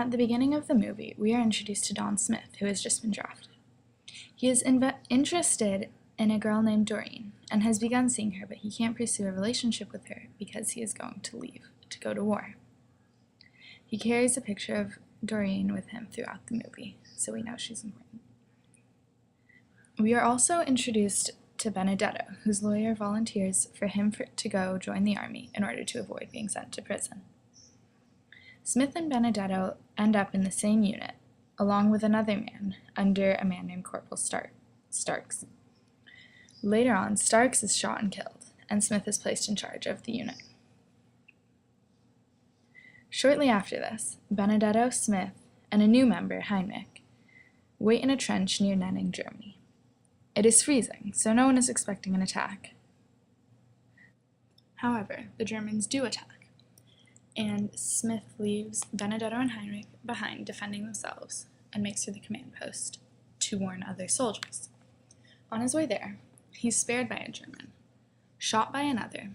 At the beginning of the movie, we are introduced to Don Smith, who has just been drafted. He is interested in a girl named Doreen and has begun seeing her, but he can't pursue a relationship with her because he is going to leave to go to war. He carries a picture of Doreen with him throughout the movie, so we know she's important. We are also introduced to Benedetto, whose lawyer volunteers for him to go join the army in order to avoid being sent to prison. Smith and Benedetto end up in the same unit, along with another man, under a man named Corporal Starks. Later on, Starks is shot and killed, and Smith is placed in charge of the unit. Shortly after this, Benedetto, Smith, and a new member, Heinrich, wait in a trench near Nenning, Germany. It is freezing, so no one is expecting an attack. However, the Germans do attack, and Smith leaves Benedetto and Heinrich behind defending themselves and makes for the command post to warn other soldiers. On his way there, he's spared by a German, shot by another,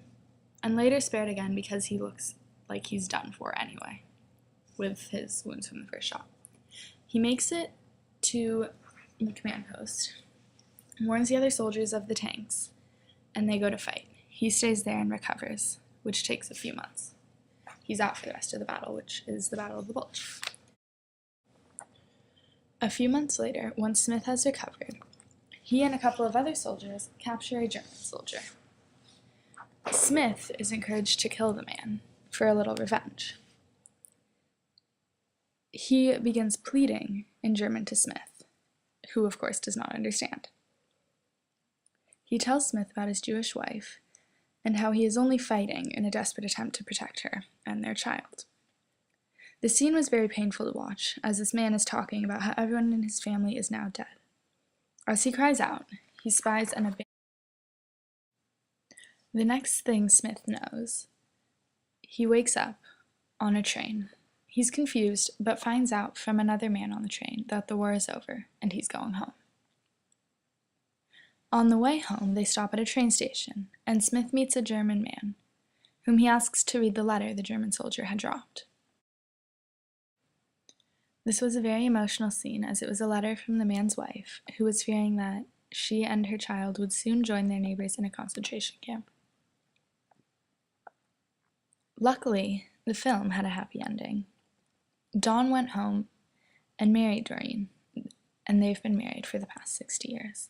and later spared again because he looks like he's done for anyway, with his wounds from the first shot. He makes it to the command post, warns the other soldiers of the tanks, and they go to fight. He stays there and recovers, which takes a few months. He's out for the rest of the battle, which is the Battle of the Bulge. A few months later, once Smith has recovered, he and a couple of other soldiers capture a German soldier. Smith is encouraged to kill the man for a little revenge. He begins pleading in German to Smith, who of course does not understand. He tells Smith about his Jewish wife and how he is only fighting in a desperate attempt to protect her and their child. The scene was very painful to watch, as this man is talking about how everyone in his family is now dead. As he cries out, he spies an abandoned. The next thing Smith knows, he wakes up on a train. He's confused, but finds out from another man on the train that the war is over and he's going home. On the way home, they stop at a train station, and Smith meets a German man, whom he asks to read the letter the German soldier had dropped. This was a very emotional scene, as it was a letter from the man's wife, who was fearing that she and her child would soon join their neighbors in a concentration camp. Luckily, the film had a happy ending. Don went home and married Doreen, and they've been married for the past 60 years.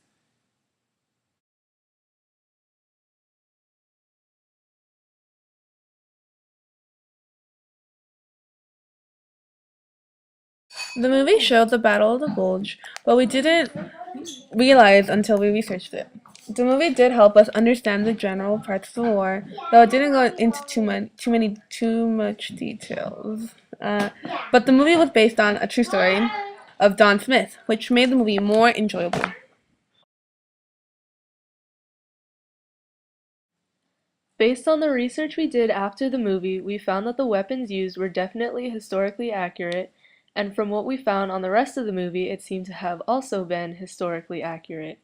The movie showed the Battle of the Bulge, but we didn't realize until we researched it. The movie did help us understand the general parts of the war, though it didn't go into too much details. But the movie was based on a true story of Don Smith, which made the movie more enjoyable. Based on the research we did after the movie, we found that the weapons used were definitely historically accurate, and from what we found on the rest of the movie, it seemed to have also been historically accurate.